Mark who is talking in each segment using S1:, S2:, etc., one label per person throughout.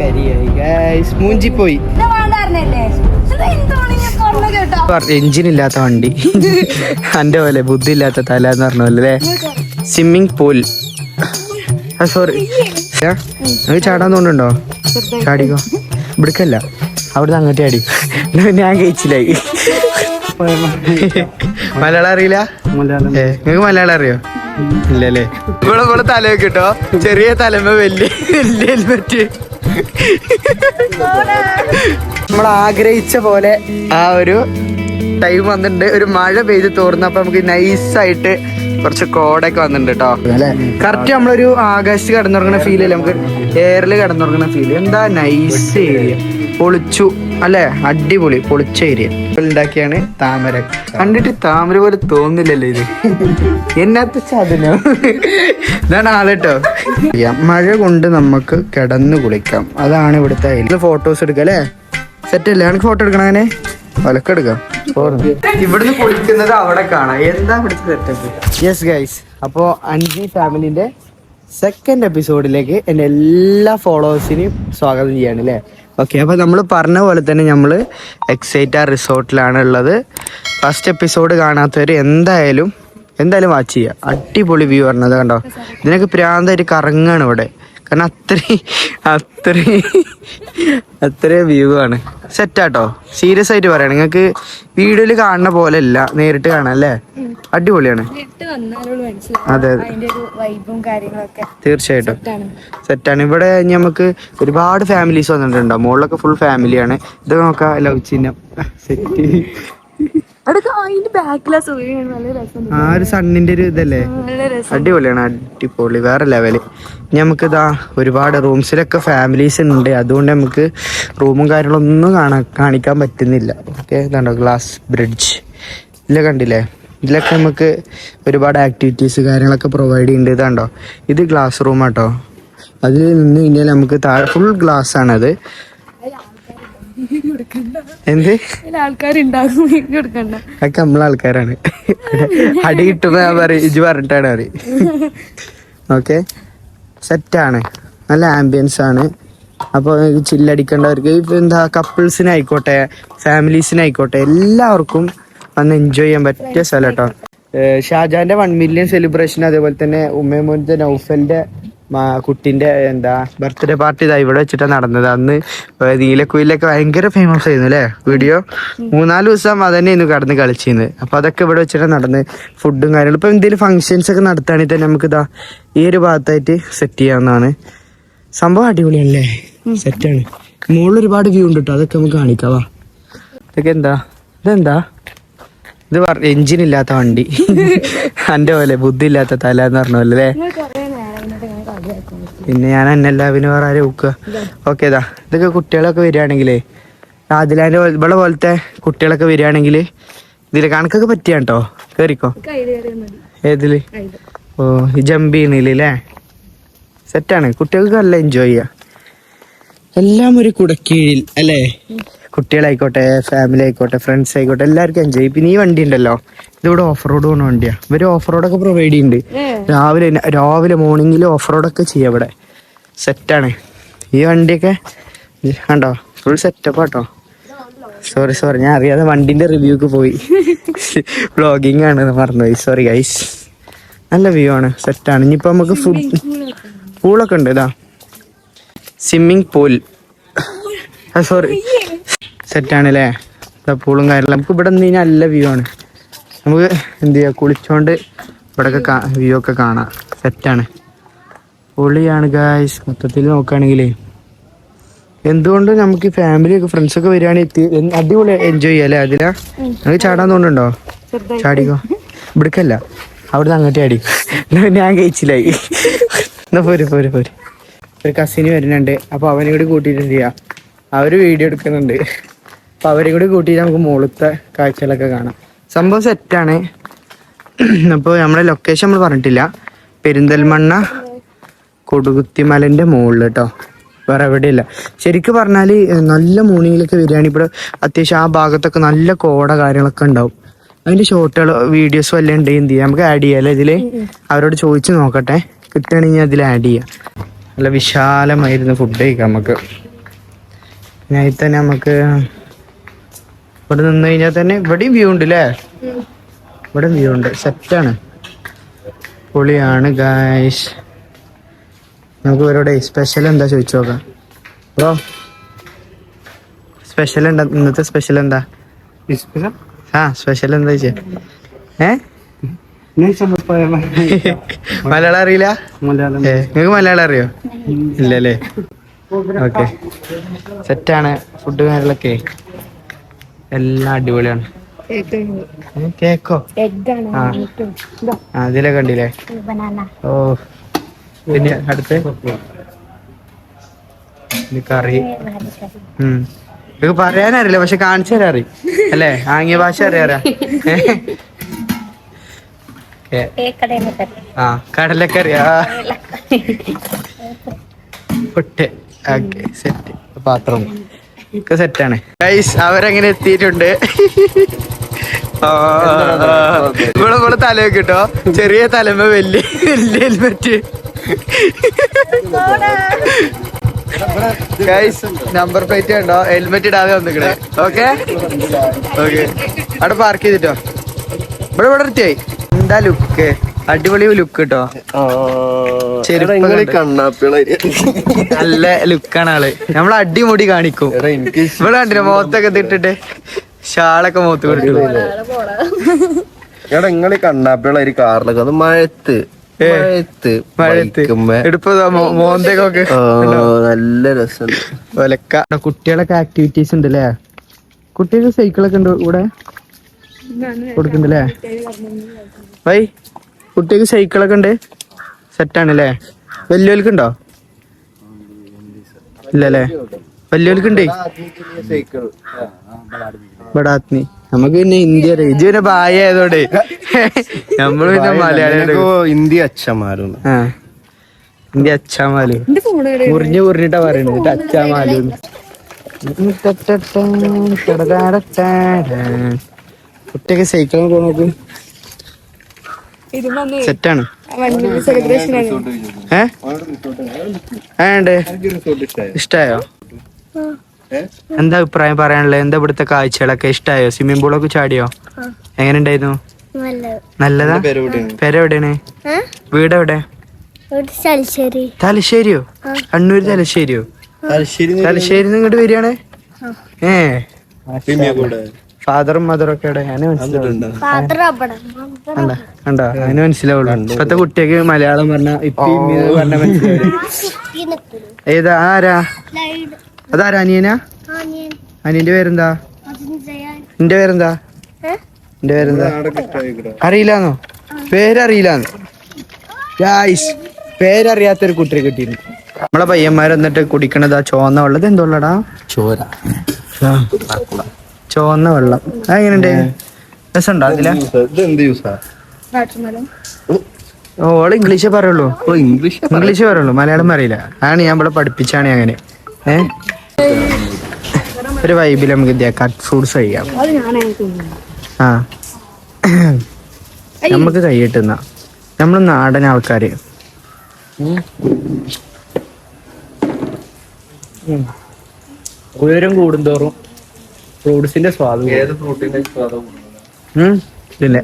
S1: കരിയായി guys, മൂഞ്ചിപ്പോയി. Engine ഇല്ലാത്ത വണ്ടി എന്റെ പോലെ ബുദ്ധി ഇല്ലാത്ത തല എന്ന് പറഞ്ഞ പോലെ അല്ലേ. Swimming pool. സോറി, നമുക്ക് ചാടാൻ തോന്നുന്നുണ്ടോ? ചാടിക്കോ. ഇവിടക്കല്ല, അവിടുന്ന് അങ്ങോട്ടേ അടി. ഞാൻ കഴിച്ചില്ലായി. മലയാളം അറിയില്ല? നിങ്ങക്ക് മലയാളം അറിയോ? ഇല്ലല്ലേ. ഇവിടെ തലയൊക്കെ കിട്ടോ, ചെറിയ തലമ വലിയ ഹെൽമെറ്റ്. നമ്മൾ ആഗ്രഹിച്ച പോലെ ആ ഒരു ടൈം വന്നിട്ടുണ്ട്. ഒരു മഴ പെയ്ത് തോർന്നപ്പോ നമുക്ക് നൈസായിട്ട് കുറച്ച് കോടൊക്കെ വന്നിട്ടുണ്ട് കേട്ടോ അല്ലെ. കറക്റ്റ് നമ്മളൊരു ആകാശത്ത് കിടന്നുറങ്ങുന്ന ഫീൽ അല്ലേ, നമുക്ക് എയറിൽ കിടന്നുറങ്ങുന്ന ഫീൽ. എന്താ നൈസ് ഏരിയ, പൊളിച്ചു അല്ലെ, അടിപൊളി പൊളിച്ച ഏരിയ ഉണ്ടാക്കിയാണ് താമര. കണ്ടിട്ട് താമര പോലെ തോന്നില്ലല്ലോ ഇത്. എന്നാത്ത ചതനോ. ഇതാണ് ആളെട്ടോ. മഴ കൊണ്ട് നമുക്ക് കിടന്നു കുളിക്കാം, അതാണ് ഇവിടുത്തെ. ഫോട്ടോസ് എടുക്കാം അല്ലേ, സെറ്റ് അല്ലേ? എനിക്ക് ഫോട്ടോ എടുക്കണം, അങ്ങനെ വലക്കെടുക്കാം. ഇവിടുന്ന് കുളിക്കുന്നത് അവിടെ കാണാം. എന്താ ഇവിടുത്തെ സെറ്റപ്പ്. യെസ് ഗൈസ്, അപ്പോ അഞ്ചി ഫാമിലിന്റെ സെക്കൻഡ് എപ്പിസോഡിലേക്ക് എന്റെ എല്ലാ ഫോളോവേഴ്സിനെയും സ്വാഗതം ചെയ്യാണ് അല്ലേ. ഓക്കെ, അപ്പൊ നമ്മൾ പറഞ്ഞ പോലെ തന്നെ നമ്മള് എക്സൈറ്റ റിസോർട്ടിലാണ് ഉള്ളത്. ഫസ്റ്റ് എപ്പിസോഡ് കാണാത്തവര് എന്തായാലും വാച്ച് ചെയ്യുക. അടിപൊളി വ്യൂ പറഞ്ഞത് കണ്ടോ. ഇതിനൊക്കെ പ്രാന്തായിട്ട് കറങ്ങാണ് ഇവിടെ, കാരണം അത്രയും വ്യൂ ആണ്. സെറ്റാട്ടോ, സീരിയസ് ആയിട്ട് പറയണം. നിങ്ങൾക്ക് വീഡിയോയിൽ കാണുന്ന പോലെ അല്ല, നേരിട്ട് കാണാം അല്ലേ. അടിപൊളിയാണ്. അതെ തീർച്ചയായിട്ടും സെറ്റാണ്. ഇവിടെ നമുക്ക് ഒരുപാട് ഫാമിലീസ് വന്നിട്ടുണ്ടോ. മുകളിലൊക്കെ ഫുൾ ഫാമിലിയാണ്. ഇത് നോക്കാം, ലവ് ചിഹ്നം സെറ്റ്. ആ ഒരു സണ്ണിന്റെ ഒരു ഇതല്ലേ, അടിപൊളിയാണ്. അടിപൊളി, വേറെ ലെവല്. നമുക്കിതാ ഒരുപാട് റൂംസിലൊക്കെ ഫാമിലീസ് ഉണ്ട്, അതുകൊണ്ട് നമുക്ക് റൂമും കാര്യങ്ങളൊന്നും കാണിക്കാൻ പറ്റുന്നില്ല. ഓക്കെ, ഇതാണ്ടോ ഗ്ലാസ് ബ്രിഡ്ജ്, ഇല്ല കണ്ടില്ലേ. ഇതിലൊക്കെ നമുക്ക് ഒരുപാട് ആക്ടിവിറ്റീസ് കാര്യങ്ങളൊക്കെ പ്രൊവൈഡ് ചെയ്യുന്നുണ്ട്. ഇതാണ്ടോ, ഇത് ഗ്ലാസ് റൂം ആട്ടോ. അതിൽ നിന്ന് കഴിഞ്ഞാൽ നമുക്ക് താഴെ ഫുൾ ഗ്ലാസ് ആണത്. എന്ത് ആൾക്കാരുണ്ടാകും, അതൊക്കെ നമ്മളെ ആൾക്കാരാണ്. അടി കിട്ടുമ്പോ ഞാൻ പറയും ഇജ് പറഞ്ഞിട്ടാണ് പറയും. ഓക്കെ, സെറ്റാണ്, നല്ല ആംബിയൻസ് ആണ്. അപ്പോൾ ചില്ലടിക്കേണ്ടവർക്ക് എന്താ കപ്പിൾസിനായിക്കോട്ടെ ഫാമിലീസിനായിക്കോട്ടെ എല്ലാവർക്കും വന്ന് എൻജോയ് ചെയ്യാൻ പറ്റിയ സ്ഥലം കേട്ടോ. ഷാജാന്റെ 1 മില്യൺ സെലിബ്രേഷൻ, അതേപോലെ തന്നെ ഉമ്മേമോന്റെ നൗഫലിന്റെ കുട്ടിന്റെ ബർത്ത്ഡേ പാർട്ടി ഇതാ ഇവിടെ വെച്ചിട്ടാണ് നടന്നത്. അന്ന് നീലക്കുയിലൊക്കെ ഭയങ്കര ഫേമസ് ആയിരുന്നു അല്ലേ വീഡിയോ. 3-4 ദിവസം അതന്നെയായിരുന്നു കടന്ന് കളിച്ചിരുന്നത്. അപ്പൊ അതൊക്കെ ഇവിടെ വെച്ചിട്ടാണ് നടന്ന് ഫുഡും കാര്യങ്ങളും. ഇപ്പൊ എന്തെങ്കിലും ഫംഗ്ഷൻസ് ഒക്കെ നടത്തുകയാണെങ്കിൽ തന്നെ നമുക്ക് ഇതാ ഈ ഒരു ഭാഗത്തായിട്ട് സെറ്റ് ചെയ്യാവുന്നതാണ്. സംഭവം അടിപൊളിയല്ലേ, സെറ്റാണ്. മുകളിൽ ഒരുപാട് വ്യൂ ഉണ്ട് കേട്ടോ, അതൊക്കെ നമുക്ക് കാണിക്കാവാ. ഇതൊക്കെ ഇതെന്താ ഇത് എഞ്ചിൻ ഇല്ലാത്ത വണ്ടി എന്റെ പോലെ ബുദ്ധി ഇല്ലാത്ത തല എന്ന് പറഞ്ഞ പോലെ അല്ലേ. പിന്നെ ഞാൻ എന്നെല്ലാവിനും വേറെ ആരും നോക്കുക. ഓക്കെ, ഇതൊക്കെ കുട്ടികളൊക്കെ വരികയാണെങ്കിലേ, ആദിലാന്റെ ഇവിടെ പോലത്തെ കുട്ടികളൊക്കെ വരികയാണെങ്കിൽ ഇതില് കണക്കൊക്കെ പറ്റിയാണ് കേട്ടോ. കേറിക്കോ. ഏതില്? ഓ, ഈ ജമ്പ് ചെയ്യുന്നില്ലേ. സെറ്റാണ്, കുട്ടികൾക്ക് നല്ല എൻജോയ് ചെയ്യാം. എല്ലാം ഒരു കുടക്കീഴിൽ അല്ലേ. കുട്ടികളായിക്കോട്ടെ, ഫാമിലി ആയിക്കോട്ടെ, ഫ്രണ്ട്സ് ആയിക്കോട്ടെ, എല്ലാവർക്കും എൻജോയ്. പിന്നെ ഈ വണ്ടി ഉണ്ടല്ലോ, ഇതിവിടെ ഓഫ് റോഡ് പോകുന്ന വണ്ടിയാ. ഇവര് ഓഫ് റോഡൊക്കെ പ്രൊവൈഡ് ചെയ്യുന്നുണ്ട്. രാവിലെ മോർണിംഗിൽ ഓഫ് റോഡൊക്കെ ചെയ്യാം ഇവിടെ. സെറ്റാണ് ഈ വണ്ടിയൊക്കെ കണ്ടോ, ഫുൾ സെറ്റപ്പ് ആട്ടോ. സോറി ഞാൻ അറിയാതെ വണ്ടിന്റെ റിവ്യൂക്ക് പോയി. വ്ളോഗിങ് ആണ് മറന്നുപോയി, സോറി ഗൈസ്. നല്ല വ്യൂ ആണ്, സെറ്റാണ്. ഇനിയിപ്പോ നമുക്ക് പൂളൊക്കെ ഉണ്ട്. ഇതാ സ്വിമ്മിങ് പൂൾ, സോറി സെറ്റാണ് അല്ലേ. പൂളും കാര്യങ്ങളും. നമുക്ക് ഇവിടെ നിന്ന് കഴിഞ്ഞാൽ നല്ല വ്യൂ ആണ്. നമുക്ക് എന്ത് ചെയ്യാം, കുളിച്ചോണ്ട് ഇവിടെയൊക്കെ വ്യൂ ഒക്കെ കാണാം. സെറ്റാണ്, പൊളിയാണ് ഗായ്സ്. മൊത്തത്തിൽ നോക്കുകയാണെങ്കിലേ എന്തുകൊണ്ടും നമുക്ക് ഫാമിലിയൊക്കെ ഫ്രണ്ട്സൊക്കെ വരികയാണെങ്കിൽ അടിപൊളി എൻജോയ് ചെയ്യാം അല്ലേ. അതിലാ നമുക്ക് ചാടാൻ തോന്നുന്നുണ്ടോ? ചാടിക്കോ. ഇവിടേക്കല്ല, അവിടുന്ന് അങ്ങോട്ടേ അടി. ഞാൻ കഴിച്ചില്ലായി. എന്നാ പോര്. ഒരു കസിന് വരുന്നുണ്ട്, അപ്പൊ അവനെ കൂടി കൂട്ടിയിട്ട് ചെയ്യാം. അവര് വീഡിയോ എടുക്കുന്നുണ്ട്, അപ്പൊ അവരെ കൂടി കൂട്ടിയിട്ട് നമുക്ക് മുകളിലത്തെ കാഴ്ചകളൊക്കെ കാണാം. സംഭവം സെറ്റാണ്. അപ്പോൾ നമ്മുടെ ലൊക്കേഷൻ നമ്മൾ പറഞ്ഞിട്ടില്ല, പെരിന്തൽമണ്ണ കൊടുകുത്തിമലന്റെ മുകളിൽ കേട്ടോ, വേറെ എവിടെയില്ല. ശരിക്കും പറഞ്ഞാൽ നല്ല മോർണിംഗിലൊക്കെ വരികയാണെങ്കിൽ ഇവിടെ അത്യാവശ്യം ആ ഭാഗത്തൊക്കെ നല്ല കോട കാര്യങ്ങളൊക്കെ ഉണ്ടാവും. അതിന്റെ ഷോർട്ടുകൾ വീഡിയോസ് വല്ലതും ഉണ്ടെങ്കിൽ എന്ത് ചെയ്യാം, നമുക്ക് ആഡ് ചെയ്യാം അല്ലേ ഇതില്. അവരോട് ചോദിച്ചു നോക്കട്ടെ, കിട്ടുകയാണെങ്കിൽ അതിൽ ആഡ് ചെയ്യാം. നല്ല വിശാലമായിരുന്നു ഫുഡ് കഴിക്കാം നമുക്ക്. ഞാൻ തന്നെ നമുക്ക് ഇവിടെ നിന്ന് കഴിഞ്ഞാൽ തന്നെ ഇവിടെയും വ്യൂ ഉണ്ട് അല്ലേ? ഇവിടെ വ്യൂ ഉണ്ട്, സെറ്റാണ്, പൊളിയാണ് ഗായ്സ്. നമുക്ക് ഇവരോടെ സ്പെഷ്യൽ എന്താ ചോദിച്ചു നോക്കാം. ബ്രോ സ്പെഷ്യൽ എന്താ ഇന്നത്തെ? സ്പെഷ്യൽ എന്താ? സ്പെഷ്യൽ എന്താ ചോദിച്ചേ? മലയാളം അറിയില്ല? നിങ്ങൾക്ക് മലയാളം അറിയോ? ഇല്ലല്ലേ? ഓക്കെ, സെറ്റാണ്. ഫുഡ് കാര്യങ്ങളൊക്കെ എല്ലാം അടിപൊളിയാണ്. കേക്കോ? അതിലൊക്കെ കണ്ടില്ലേ? ഓ, പിന്നെ അടുത്ത് കറി. ഇത് പറയാനറിയില്ല, പക്ഷെ കാണിച്ചു തരാൻ അറിയും അല്ലേ? ആംഗ്യ ഭാഷ അറിയാറാ? കടലക്കറി. പൊട്ട്. സെറ്റ്. പാത്രം ഒക്കെ സെറ്റാണ് ഗൈസ്. അവരങ്ങനെ എത്തിയിട്ടുണ്ട്. ഇവിടെ തലയൊക്കെ കിട്ടോ, ചെറിയ തലമ വലിയ ഹെൽമെറ്റ്. ഗൈസ് നമ്പർ പ്ലേറ്റ് ഉണ്ടോ? ഹെൽമെറ്റ് ഇടാതെ വന്നിക്കണേ. ഓക്കെ ഓക്കെ, അവിടെ പാർക്ക് ചെയ്തിട്ടോ. ഇവിടെ എടുത്തായി. എന്താ ലുക്ക്, അടിപൊളി ലുക്ക് കിട്ടോ. നല്ല ലുക്കാണ് ആള്. നമ്മള് അടിമുടി കാണിക്കും. ഇവിടെ കണ്ടില്ല മുഖത്തൊക്കെ ഇട്ടിട്ട് ഷാളൊക്കെ മുഖത്ത് കൊടുത്തു.
S2: നിങ്ങൾ കണ്ണാപ്പിയുള്ള ഒരു കാറിലൊക്കെ അത് മഴത്ത്
S1: മോന്തൊക്കെ
S2: നല്ല രസമുണ്ട്.
S1: ഒലക്ക. കുട്ടികളൊക്കെ ആക്ടിവിറ്റീസ് ഉണ്ട് അല്ലേ? കുട്ടികൾക്ക് സൈക്കിളൊക്കെ ഉണ്ട് ഇവിടെ കൊടുക്കണ്ടല്ലേ? വൈ കുട്ടികൾക്ക് സൈക്കിളൊക്കെ ഉണ്ട്, സെറ്റാണ് അല്ലേ? വലിയവൽക്കുണ്ടോ? ഇല്ലല്ലേ? വലിയവൽക്കുണ്ട്. ബടാത്നി. നമുക്ക് പിന്നെ ഇന്ത്യ ഇത് പിന്നെ ഭായ ആയതോടെ നമ്മള് പിന്നെ മലയാളികൾ.
S2: ഹിന്ദി അച്ഛന്മാരും
S1: ഇന്ത്യ അച്ഛാമാലു മുറിഞ്ഞിട്ടാ പറയണത്. അച്ഛാമാലു. കുട്ടിയൊക്കെ സൈക്കിൾ നോക്ക്, സെറ്റാണ്. ഇഷ്ടായോ? എന്താ അഭിപ്രായം പറയാനുള്ളത്? എന്താ ഇവിടുത്തെ കാഴ്ചകളൊക്കെ ഇഷ്ടായോ? സ്വിമ്മിംഗ് പൂളൊക്കെ ചാടിയോ? എങ്ങനെ ഉണ്ടായിരുന്നു? നല്ലതാ. പേരെവിടെയാണ്? വീട് എവിടെ? തലശ്ശേരിയോ? കണ്ണൂര് തലശ്ശേരിയോ? തലശ്ശേരി ഇങ്ങോട്ട് വരികയാണ്. ഫാദറും മദറും ഒക്കെ എവിടെ? അതിന് കണ്ടോ? അതിന് മനസ്സിലാവുള്ളൂ. ഇപ്പത്തെ കുട്ടിയൊക്കെ മലയാളം പറഞ്ഞ പറഞ്ഞ മനസ്സിലാവില്ല. ഏതാ? ആരാ? അതാരാ? അനിയനാ? അനിയന്റെ പേരെന്താ? എന്റെ പേരെന്താ? എന്റെ പേരെന്താ? അറിയില്ലാന്നോ? പേരറിയില്ലാന്ന് ഗായ്സ്. പേരറിയാത്തൊരു കുട്ടിയെ കിട്ടിയിരുന്നു. നമ്മളെ പയ്യന്മാർ എന്നിട്ട് കുടിക്കണത് ആ ചോന്ന വെള്ളം. എന്തുള്ളടാ? ചോന്ന വെള്ളം. അതെങ്ങനെയുണ്ട്? രസമുണ്ടോ? അതില ഓള് ഇംഗ്ലീഷേ പറയുള്ളൂ. ഇംഗ്ലീഷ് പറയുള്ളൂ, മലയാളം അറിയില്ല. ആണ് ഞാൻ ഇവിടെ പഠിപ്പിച്ചാണ് അങ്ങനെ. ഒരു വൈബിൽ നമുക്ക് കട്ട് ഫ്രൂട്ട്സ് കഴിക്കാം. നമുക്ക് കൈയിട്ടുന്ന നമ്മള് നാടൻ ആൾക്കാര്. ഉയരം കൂടുന്തോറും ഫ്രൂട്ട്സിന്റെ സ്വാദം. ഇല്ല,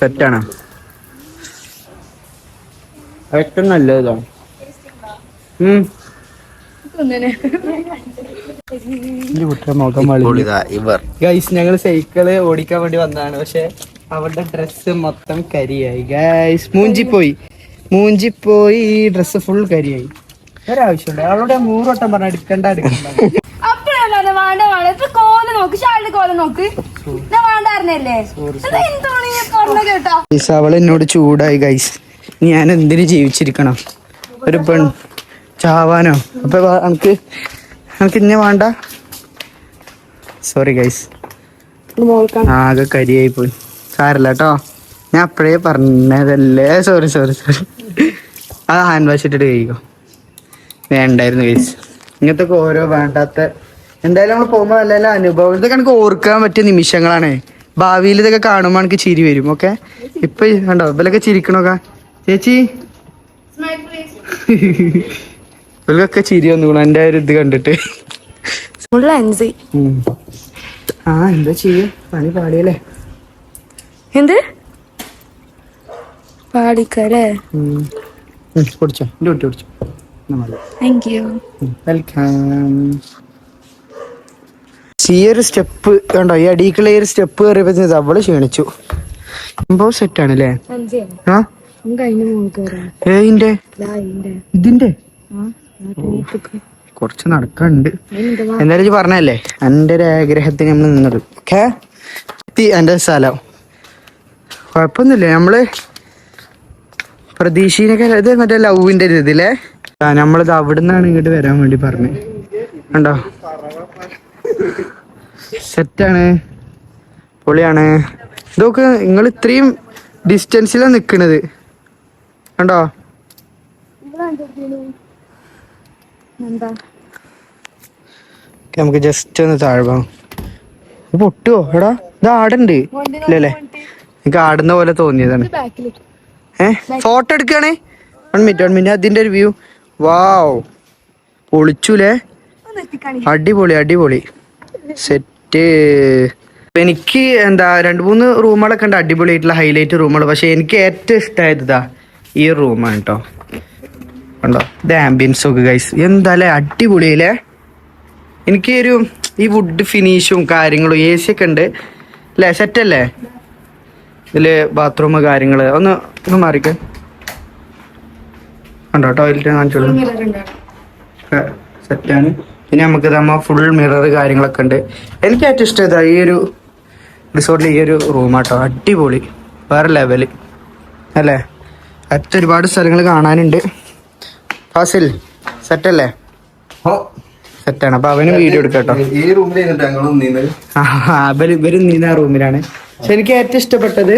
S1: സെറ്റാണ്. ഏറ്റവും നല്ലതാണ്. ഗൈസ് ഞങ്ങൾ സൈക്കിള് ഓടിക്കാൻ വേണ്ടി വന്നതാണ്, പക്ഷെ അവരുടെ ഡ്രസ്സ് മൊത്തം കരിയായി. ഗൈസ് മൂഞ്ചിപ്പോയി ഡ്രസ്സ് ഫുൾ കരിയായി. ഒരാവശ്യമുണ്ട് അവളുടെ 100 വട്ടം പറഞ്ഞ എടുക്കണ്ട. അവൾ എന്നോട് ചൂടായി ഗൈസ്. ഞാൻ എന്തിനു ജീവിച്ചിരിക്കണം? ഒരു പെൺ ചാവാനോ? അപ്പൊ എനിക്ക് ഇന്നെ വേണ്ട. സോറി ഗൈസ്, ആകെ കരിയായി പോയി. സാരല്ല കേട്ടോ, ഞാൻ അപ്പഴേ പറഞ്ഞതല്ലേ. സോറി. അത് ഹാൻഡ് വാഷ് ഇട്ടിട്ട് കഴിക്കോ. വേണ്ടായിരുന്നു ഗൈസ്. ഇങ്ങനത്തെ ഓരോ വേണ്ടാത്ത. എന്തായാലും നമ്മൾ പോകുമ്പോൾ നല്ല അനുഭവം, ഇതൊക്കെ എനിക്ക് ഓർക്കാൻ പറ്റിയ നിമിഷങ്ങളാണ്. ഭാവിയിൽ ഇതൊക്കെ കാണുമ്പോൾ എനിക്ക് ചിരി വരും. ഓക്കെ, ഇപ്പൊ കണ്ടോ ഇവലൊക്കെ ചിരിക്കണോക്ക. ചേച്ചി ഇവർക്കൊക്കെ ചിരി വന്നു എന്റെ ഒരു ഇത് കണ്ടിട്ട്. ആ എന്താ ചെയ്യ പണി പാടിയല്ലേ
S3: എന്ത് പാടിക്കല്ലേ.
S1: കുടിച്ചോ എന്റെ കുട്ടി കുടിച്ചോ.
S3: Thank you.
S1: വെൽക്കം. ഈ ഒരു സ്റ്റെപ്പ് കണ്ടോ, ഈ അടിക്കുള്ള ഈ ഒരു സ്റ്റെപ്പ് കയറിയപ്പോ അവള് ക്ഷീണിച്ചു. സംഭവം സെറ്റാണ് അല്ലേ? ആ ഏതിന്റെ ഇതിന്റെ കുറച്ച് നടക്കാനുണ്ട്. എന്തായാലും പറഞ്ഞല്ലേ എന്റെ ഒരു ആഗ്രഹത്തിന് നമ്മള് നിന്നത്. ഓക്കെ എന്റെ സ്ഥലം കുഴപ്പമൊന്നുമില്ല. നമ്മള് പ്രതീക്ഷീനൊക്കെ ഇത് മറ്റേ ലവിന്റെ ഒരു ഇതില്ലേ. നമ്മളിത് അവിടെ നിന്നാണ് ഇങ്ങോട്ട് വരാൻ വേണ്ടി പറഞ്ഞു. കണ്ടോ സെറ്റാണ്, പൊളിയാണ്. ഇതൊക്കെ നിങ്ങൾ ഇത്രയും ഡിസ്റ്റൻസിലാണ് നിക്കണത് കണ്ടോ. നമുക്ക് ജസ്റ്റ് ഒന്ന് താഴ്വാം. പൊട്ടുവോ എടാ? ഇത് ആടുണ്ട് ഇല്ലല്ലേ? എനിക്ക് ആടുന്ന പോലെ തോന്നിയതാണ്. ഫോട്ടോ എടുക്കുകയാണേ. 1 മിനിറ്റ് അതിന്റെ ഒരു വ്യൂ. വാവ് പൊളിച്ചൂലേ? അടിപൊളി അടിപൊളി സെറ്റ്. എനിക്ക് എന്താ 2-3 റൂമുകളൊക്കെ ഉണ്ട് അടിപൊളിയായിട്ടുള്ള ഹൈലൈറ്റ് റൂമുകൾ. പക്ഷെ എനിക്ക് ഏറ്റവും ഇഷ്ടമായത് ഇതാ ഈ റൂമാണ് കേട്ടോ. കണ്ടോ ഇത് ആംബിയൻസ് ഒക്കെ ഗൈസ് എന്താല്ലേ അടിപൊളിയല്ലേ. എനിക്ക് ഈ വുഡ് ഫിനിഷും കാര്യങ്ങളും AC ഒക്കെ ഉണ്ട് അല്ലേ, സെറ്റല്ലേ? ഇതില് ബാത്റൂം കാര്യങ്ങള് ഒന്ന് മാറിക്ക് കണ്ടോ. ടോയ്ലറ്റ് കാണിച്ചോളൂ, സെറ്റാണ്. പിന്നെ നമുക്ക് ഫുൾ മിറർ കാര്യങ്ങളൊക്കെ ഉണ്ട്. എനിക്ക് ഏറ്റവും ഇഷ്ടം ഈ ഒരു റിസോർട്ടിൽ ഈ ഒരു റൂമാട്ടോ. അടിപൊളി വേറെ ലെവല് അല്ലേ. അടുത്ത ഒരുപാട് സ്ഥലങ്ങൾ കാണാനുണ്ട്. ഫാസിൽ സെറ്റല്ലേ? സെറ്റാണ്. അപ്പൊ അവന് വീഡിയോ എടുക്കട്ടോ.
S2: ഈ റൂമിൽ
S1: ഇവരും നീന്ന റൂമിലാണ്. പക്ഷെ എനിക്ക് ഏറ്റവും ഇഷ്ടപ്പെട്ടത്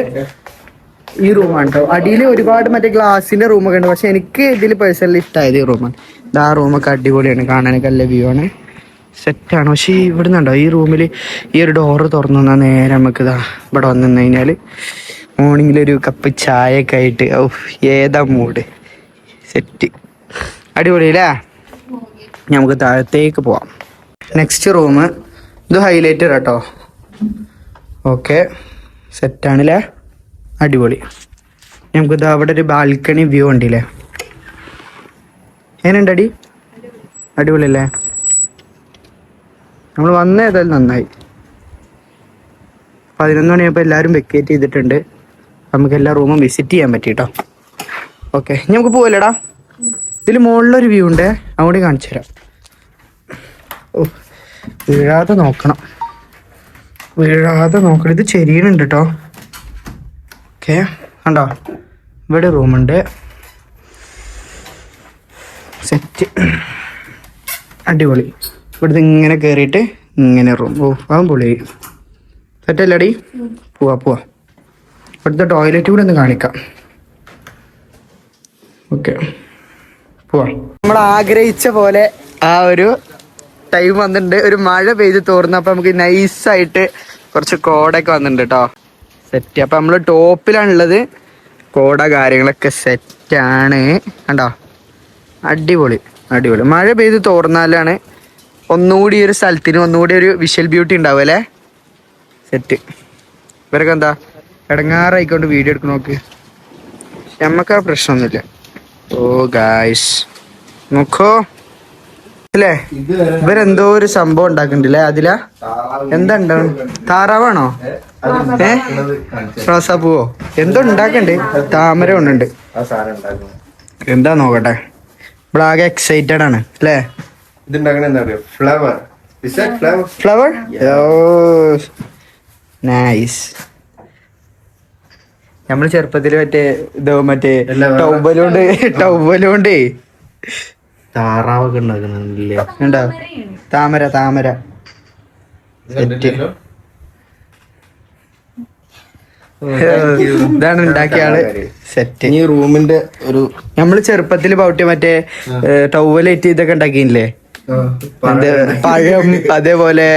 S1: ഈ റൂമാണ് കേട്ടോ. അടിയിൽ ഒരുപാട് മറ്റേ ഗ്ലാസിന്റെ റൂമൊക്കെ ഉണ്ട്. പക്ഷെ എനിക്ക് ഇതിൽ പേഴ്സണലി ഇഷ്ടമായത് ഈ റൂമാണ്. ആ റൂമൊക്കെ അടിപൊളിയാണ്, കാണാനൊക്കെ നല്ല വ്യൂ ആണ്, സെറ്റാണ്. പക്ഷെ ഇവിടെ നിന്നുണ്ടോ ഈ റൂമിൽ ഈ ഒരു ഡോറ് തുറന്നു തന്നാൽ നേരെ നമുക്ക് ഇവിടെ വന്നു നിന്ന് കഴിഞ്ഞാൽ മോർണിംഗിലൊരു കപ്പ് ചായ ഒക്കെ ആയിട്ട് ഏതാ മൂഡ്. സെറ്റ് അടിപൊളിയല്ലേ? നമുക്ക് താഴത്തേക്ക് പോവാം. നെക്സ്റ്റ് റൂം ഇത് ഹൈലൈറ്റ് കേട്ടോ. ഓക്കെ സെറ്റാണല്ലേ, അടിപൊളി. നമുക്കിത് അവിടെ ഒരു ബാൽക്കണി വ്യൂ ഉണ്ടല്ലേ. എങ്ങനെയുണ്ട് അടി? അടിപൊളിയല്ലേ? നമ്മൾ വന്ന ഏതായാലും നന്നായി. 11 മണിയായപ്പോൾ എല്ലാവരും വെക്കേറ്റ് ചെയ്തിട്ടുണ്ട്. നമുക്ക് എല്ലാ റൂമും വിസിറ്റ് ചെയ്യാൻ പറ്റി കേട്ടോ. ഓക്കെ നമുക്ക് പോവല്ലേടാ. ഇതിൽ മുകളിലൊരു വ്യൂ ഉണ്ട്, അവിടെ കാണിച്ചു തരാം. വീഴാതെ നോക്കണം, വീഴാതെ നോക്കണം. ഇത് ചെരിയുന്നുണ്ട് കേട്ടോ. ഓക്കെ കണ്ടോ, ഇവിടെ റൂമുണ്ട്, സെറ്റ് അടിപൊളി. ഇവിടുന്ന് ഇങ്ങനെ കയറിയിട്ട് ഇങ്ങനെ റൂം. അവൻ പൊളി സെറ്റല്ലടി. പോവാ ഇവിടുത്തെ ടോയ്ലറ്റ് കൂടെ ഒന്ന് കാണിക്കാം. ഓക്കെ പോവാ. നമ്മൾ ആഗ്രഹിച്ച പോലെ ആ ഒരു ടൈം വന്നിട്ടുണ്ട്. ഒരു മഴ പെയ്ത് തോർന്നപ്പോൾ നമുക്ക് നൈസായിട്ട് കുറച്ച് കോടൊക്കെ വന്നിട്ടുണ്ട് കേട്ടോ. സെറ്റ്. അപ്പം നമ്മൾ ടോപ്പിലാണുള്ളത്. കോട കാര്യങ്ങളൊക്കെ സെറ്റാണ് കണ്ടോ. അടിപൊളി അടിപൊളി. മഴ പെയ്ത് തോർന്നാലാണ് ഒന്നുകൂടി ഒരു സ്ഥലത്തിന് ഒന്നുകൂടി ഒരു വിഷ്വൽ ബ്യൂട്ടി ഉണ്ടാവും അല്ലേ. സെറ്റ്. ഇവരൊക്കെ എന്താ ഇടങ്ങാറായിക്കൊണ്ട് വീഡിയോ എടുക്കണം നോക്ക്. നമ്മക്ക് ആ പ്രശ്നമൊന്നുമില്ല. ഓ ഗായ്സ് നോക്കോ അല്ലേ. ഇവരെന്തോ ഒരു സംഭവം ഉണ്ടാക്കണ്ടല്ലേ. അതിലാ എന്താ ഉണ്ടാവും? താറാവാണോ? റോസാപ്പൂവോ എന്തോ ഉണ്ടാക്കണ്ട്. താമര കൊണ്ടുണ്ട്. എന്താ നോക്കട്ടെ. ഇവിടെ ആകെ എക്സൈറ്റഡ് ആണ് അല്ലേ. Flower nice. നമ്മള് ചെറുപ്പത്തില് മറ്റേ ടൗബലോണ്ട്
S2: താറാവൊക്കെ ഉണ്ടാക്കുന്നില്ലേ?
S1: ഉണ്ടോ? താമര ഇതാണ് ഉണ്ടാക്കിയ ആള്. സെറ്റ്.
S2: ഈ റൂമിന്റെ ഒരു
S1: നമ്മള് ചെറുപ്പത്തില് പൗട്ടി മറ്റേ ടൗവലേറ്റ് ഇതൊക്കെ ഉണ്ടാക്കിയില്ലേ. പഴം അതേപോലെ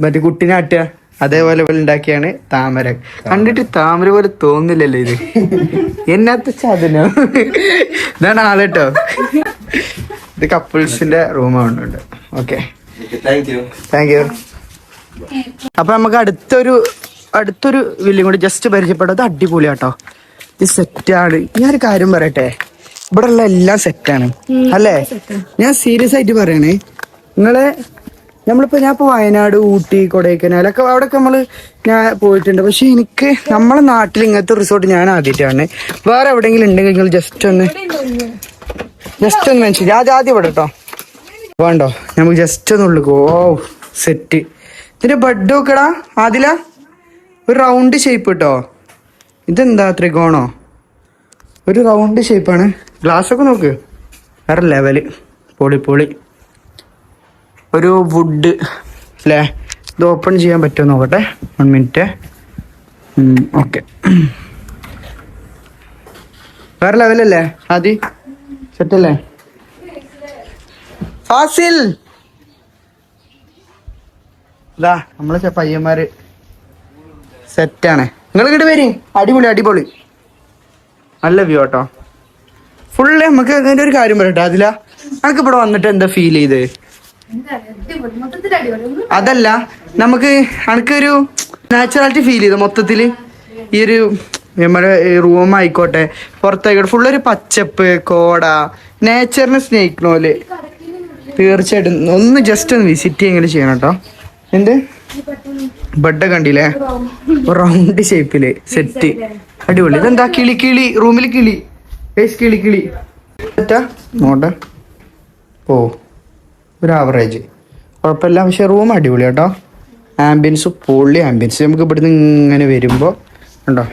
S1: മറ്റേ കുട്ടിനാട്ടുക അതേപോലെ ഉണ്ടാക്കിയാണ് താമര. കണ്ടിട്ട് താമര പോലെ തോന്നില്ലല്ലോ ഇത്. എന്നാത്ത ചാതനോ. ഇതാണ് ആള് കേട്ടോ. ഇത് കപ്പിൾസിന്റെ റൂമാണ്. Okay,
S2: thank you.
S1: Thank you. അപ്പൊ നമുക്ക് അടുത്തൊരു വില്ലും കൂടി ജസ്റ്റ് പരിചയപ്പെട്ടത്. അടിപൊളിയാട്ടോ, ഇത് സെറ്റാണ്. ഞാനൊരു കാര്യം പറയട്ടെ, ഇവിടെ ഉള്ള എല്ലാം സെറ്റാണ് അല്ലേ? ഞാൻ സീരിയസ് ആയിട്ട് പറയണേ. ഞാനിപ്പോ വയനാട്, ഊട്ടി, കൊടൈക്കനാൽ അവിടെയൊക്കെ ഞാൻ പോയിട്ടുണ്ട്. പക്ഷെ എനിക്ക് നമ്മളെ നാട്ടിൽ ഇങ്ങനത്തെ റിസോർട്ട് ഞാൻ ആദ്യമായിട്ടാണ്. വേറെ എവിടെയെങ്കിലും ഉണ്ടെങ്കിൽ നിങ്ങൾ ജസ്റ്റ് ഒന്ന് മെൻഷൻ. ആദ്യം ഇവിടെ കേട്ടോ വേണ്ടോ, നമുക്ക് ജസ്റ്റ് ഒന്ന് ഉള്ളു. ഓ സെറ്റ്. ഇതിന്റെ ബെഡ് നോക്കടാ ആദില, ഒരു റൗണ്ട് ഷേപ്പ് കേട്ടോ. ഇതെന്താ ത്രികോണോ? ഒരു റൗണ്ട് ഷേപ്പാണ്. ഗ്ലാസ് ഒക്കെ നോക്ക്, വേറെ ലെവല്. പൊളി. ഒരു വുഡ് അല്ലേ? ഇത് ഓപ്പൺ ചെയ്യാൻ പറ്റുമോ നോക്കട്ടെ. 1 മിനിറ്റ്. ഓക്കെ, വേറെ ലെവലല്ലേ ആദി? സെറ്റല്ലേ? ഫാസിൽ ഇതാ നമ്മളെ പയ്യന്മാര് സെറ്റാണ്. നിങ്ങൾ ഇങ്ങോട്ട് വരി. അടിപൊളി നല്ല വ്യൂ കേട്ടോ. ഫുള്ള് നമുക്ക് അതിന്റെ ഒരു കാര്യം പറയട്ടെ അതില, നമുക്ക് ഇവിടെ വന്നിട്ട് എന്താ ഫീൽ ചെയ്ത്? അതല്ല, നമുക്ക് എനിക്കൊരു നാച്ചുറാലിറ്റി ഫീൽ ചെയ്തു മൊത്തത്തില്. ഈ ഒരു നമ്മുടെ റൂം ആയിക്കോട്ടെ, പുറത്തായിക്കോട്ടെ, ഫുള്ളൊരു പച്ചപ്പ്, കോട, നേച്ചറിനെ സ്നേഹിക്കണ പോലെ. തീർച്ചയായിട്ടും ഒന്ന് ജസ്റ്റ് ഒന്ന് വിസിറ്റ് എങ്ങനെ ചെയ്യണം കേട്ടോ. എന്ത് ബെഡ് കണ്ടില്ലേ? റൗണ്ട് ഷേപ്പില് സെറ്റ്, അടിപൊളി. ഇതെന്താ കിളി റൂമിൽ കിളി നോട്ടെ. ഓ ഒരു ആവറേജ്, കുഴപ്പമില്ല. പക്ഷെ റൂം അടിപൊളി കേട്ടോ. ആംബിയൻസ് പൊള്ളി ആംബിയൻസ്. നമുക്ക് ഇവിടുന്ന് ഇങ്ങനെ വരുമ്പോ ഉണ്ടോ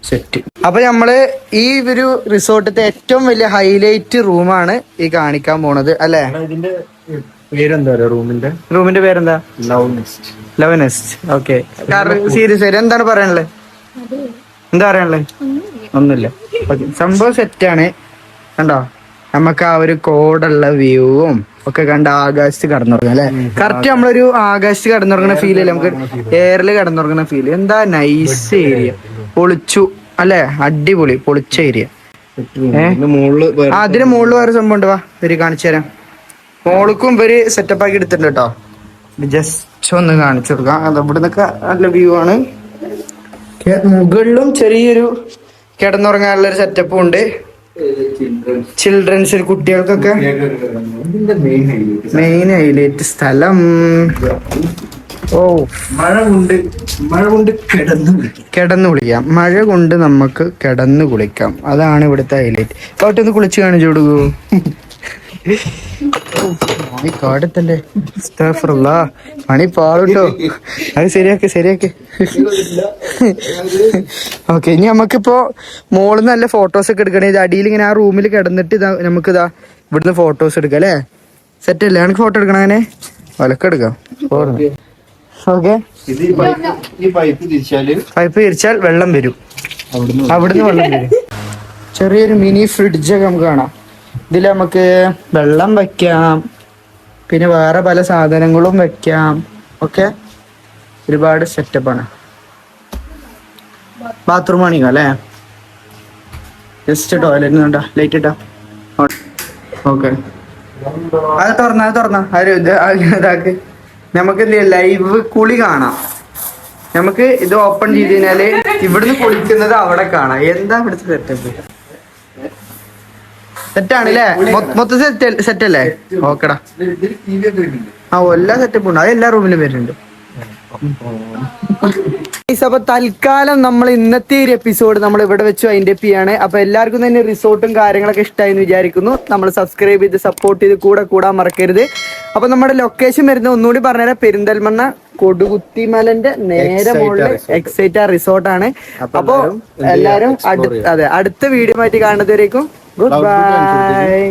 S1: സെറ്റ്. അപ്പൊ നമ്മള് ഈ ഒരു റിസോർട്ടിന്റെ ഏറ്റവും വലിയ ഹൈലൈറ്റ് റൂമാണ് ഈ കാണിക്കാൻ പോണത് അല്ലേ?
S2: ഇതിന്റെ പേരെന്താ
S1: റൂമിന്റെ പേരെന്താ? Love nest. ഓക്കെ, സീരിയസ് ആയിട്ട് എന്താണ് പറയാനുള്ളത്? ഒന്നുമില്ല. ഓക്കെ, സംഭവം സെറ്റാണ്. കണ്ടോ, നമുക്ക് ആ ഒരു കോടുള്ള വ്യൂവും ഒക്കെ കണ്ട് ആകാശത്ത് കടന്നുറങ്ങാം അല്ലെ? കറക്റ്റ് നമ്മളൊരു ആകാശത്ത് കടന്നുറങ്ങുന്ന ഫീൽ അല്ലേ? നമുക്ക് എയറിൽ കടന്നുറങ്ങുന്ന ഫീൽ. എന്താ നൈസ് ഏരിയ, പൊളിച്ചു അല്ലെ? അടിപൊളി പൊളിച്ച ഏരിയ. അതിന് മുകളിൽ വേറെ സംഭവം ഉണ്ട്, വാ ഇവര് കാണിച്ചു തരാം. മോൾക്കും ഇവര് സെറ്റപ്പ് ആക്കി എടുത്തിട്ടുണ്ട് കേട്ടോ. ജസ്റ്റ് ഒന്ന് കാണിച്ചു കൊടുക്കാം. അത് ഇവിടെ നിന്നൊക്കെ നല്ല വ്യൂ ആണ്. മുകളിലും ചെറിയൊരു കിടന്നുറങ്ങാനുള്ള ഒരു സെറ്റപ്പും ഉണ്ട്. ചിൽഡ്രൻസ് കുട്ടികൾക്കൊക്കെ മെയിൻ ഹൈലൈറ്റ് സ്ഥലം. ഓ മഴ കൊണ്ട് കിടന്നു കുളിക്കാം. മഴ കൊണ്ട് നമുക്ക് കിടന്നു കുളിക്കാം. അതാണ് ഇവിടുത്തെ ഹൈലൈറ്റ്. ഒന്ന് കുളിച്ച് കാണിച്ചു കൊടുക്കൂ. കാടത്തല്ലേ പണി പാടുട്ടോ. അത് ശരിയാക്ക്. ഓക്കെ, ഇനി നമുക്കിപ്പോ മോളിൽ നല്ല ഫോട്ടോസ് ഒക്കെ എടുക്കണേ. ഇത് അടിയിൽ ഇങ്ങനെ ആ റൂമിൽ കിടന്നിട്ട് നമുക്ക് ഇവിടുന്ന് ഫോട്ടോസ് എടുക്കാം അല്ലേ? സെറ്റ് അല്ലേ? എനിക്ക് ഫോട്ടോ എടുക്കണം. അങ്ങനെ ഒലക്കെ എടുക്കാം. ഓക്കെ, പൈപ്പ് തിരിച്ചാൽ വെള്ളം വരും. അവിടുന്ന് വെള്ളം വരും. ചെറിയൊരു മിനി ഫ്രിഡ്ജൊക്കെ നമുക്ക് കാണാം. ഇതിൽ നമുക്ക് വെള്ളം വെക്കാം, പിന്നെ വേറെ പല സാധനങ്ങളും വെക്കാം. ഓക്കെ, ഒരുപാട് സെറ്റപ്പാണ്. ബാത്റൂം ആണിക്കോ അല്ലേ? ജസ്റ്റ് ടോയ്ലറ്റ് കണ്ടാ ലൈറ്റ് ഇട്ടാ. ഓക്കെ, അത് തുറന്ന ഇതാക്ക്. നമുക്ക് ലൈവ് കുളി കാണാം. നമുക്ക് ഇത് ഓപ്പൺ ചെയ്ത് കഴിഞ്ഞാല് ഇവിടുന്ന് കുളിക്കുന്നത് അവിടെ കാണാം. എന്താ ഇവിടുത്തെ സെറ്റപ്പ്? സെറ്റാണല്ലേ? മൊത്തം സെറ്റ് അല്ലേ? ഓക്കെടാ. എല്ലാ സെറ്റപ്പും ഉണ്ട്. അത് എല്ലാ റൂമിലും വരുന്നുണ്ട്. അപ്പൊ തൽക്കാലം നമ്മൾ ഇന്നത്തെ ഒരു എപ്പിസോഡ് നമ്മൾ ഇവിടെ വെച്ച് വൈൻഡ് അപ്പ് ചെയ്യാണ്. അപ്പൊ എല്ലാവർക്കും തന്നെ റിസോർട്ടും കാര്യങ്ങളൊക്കെ ഇഷ്ടമായി എന്ന് വിചാരിക്കുന്നു. നമ്മൾ സബ്സ്ക്രൈബ് ചെയ്ത് സപ്പോർട്ട് ചെയ്ത് കൂടാൻ മറക്കരുത്. അപ്പൊ നമ്മുടെ ലൊക്കേഷൻ വരുന്നത് ഒന്നുകൂടി പറഞ്ഞുതരാം. പെരിന്തൽമണ്ണ കൊടുകുത്തിമലന്റെ നേരെ മുകളിൽ എക്സൈറ്റ റിസോർട്ടാണ്. അപ്പൊ എല്ലാരും അടുത്ത വീഡിയോ ആയിട്ട് കാണുന്നതുവരേക്കും ഗുഡ് ബൈ.